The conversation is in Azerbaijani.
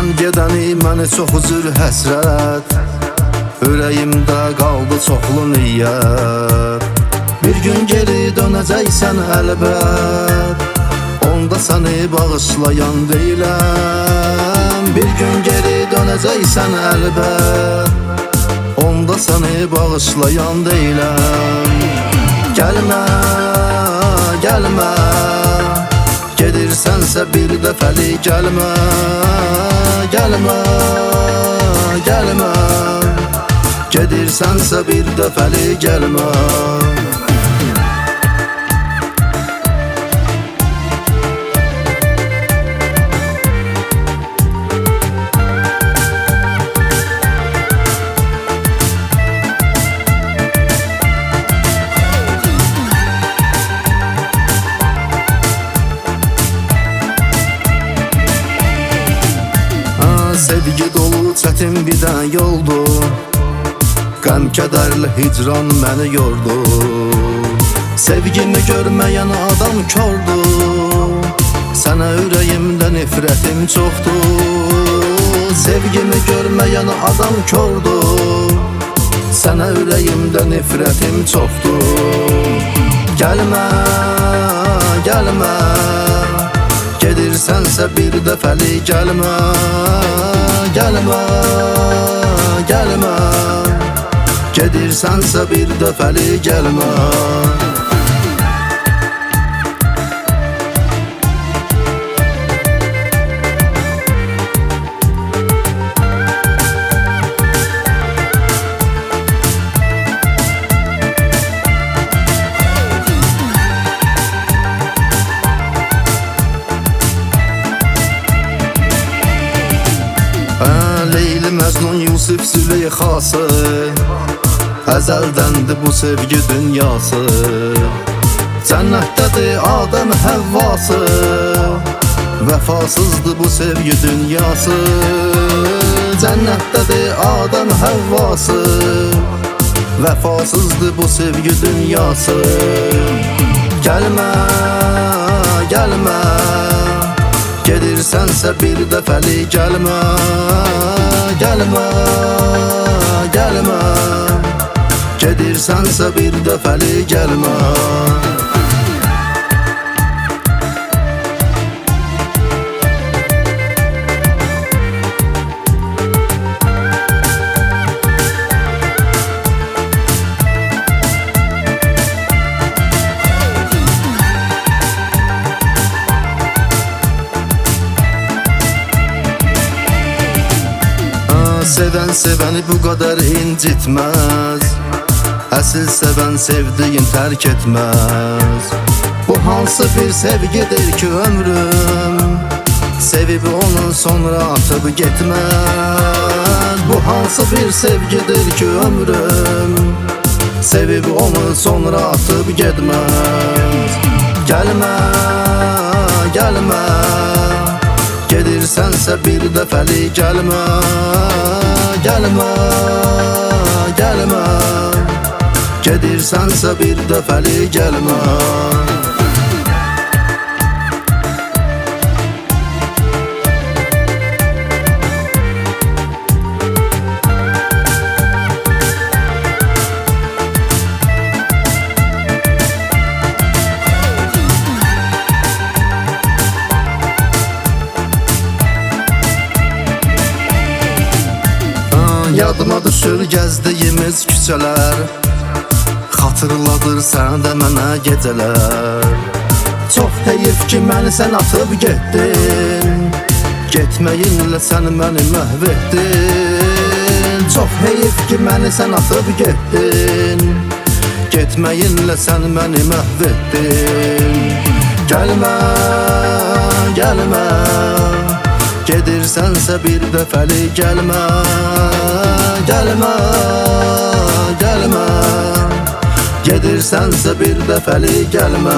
Sən gedəni məni çox üzür həsrət, ürəyimdə qaldı çoxlu niyyət. Bir gün geri dönəcəksən əlbət, onda səni bağışlayan deyiləm. Bir gün geri dönəcəksən əlbət, onda səni bağışlayan deyiləm. Gəlmə, gəlmə, gedirsənsə bir dəfəlik gəlmə. Gəlmə, gəlmə, gedirsənsə bir dəfəlik gəlmə. Sevgi dolu çətin birdən yoldu, qəm kədərli hicran məni yordu. Sevgimi görməyən adam kördü, sənə ürəyimdə nifrətim çoxdur. Sevgimi görməyən adam kördü, sənə ürəyimdə nifrətim çoxdur. Gəlmə, gəlmə, gedirsənsə bir dəfəlik gəlmə. Gəlmə, gəlmə, gedirsənsə bir dəfəlik gəlmə. Leyli Məcnun Yusif Züleyxası, əzəldəndir bu sevgi dünyası. Cənnətdədir Adəm Həvvası, vəfasızdır bu sevgi dünyası. Cənnətdədir Adəm Həvvası, vəfasızdır bu sevgi dünyası. Gəlmə, gəlmə, gedirsənsə bir dəfəlik gəlmə. Gəlmə, gəlmə, gedirsənsə bir dəfəlik gəlmə. Sevən sevəni bu qədər incitməz, əsil sevən sevdiyin tərk etməz. Bu hansı bir sevgidir ki ömrüm sevib onu sonra atıb getməz. Bu hansı bir sevgidir ki ömrüm sevib onu sonra atıb getməz. Gəlmə, gəlmə, gedirsənsə bir dəfəlik gəlmə. Gəlmə, gəlmə, gedirsənsə bir dəfəlik gəlmə. Yadıma düşür gəzdiyimiz küçələr, xatırladır sən də mənə gecələr. Çox heyif ki məni sən atıb getdin, getməyinlə sən məni məhv etdin. Çox heyif ki məni sən atıb getdin, getməyinlə sən məni məhv etdin. Gəlmə, gəlmə, gedirsənsə bir dəfəlik gəlmə. Gəlmə, gəlmə, gedirsənsə bir dəfəlik gəlmə.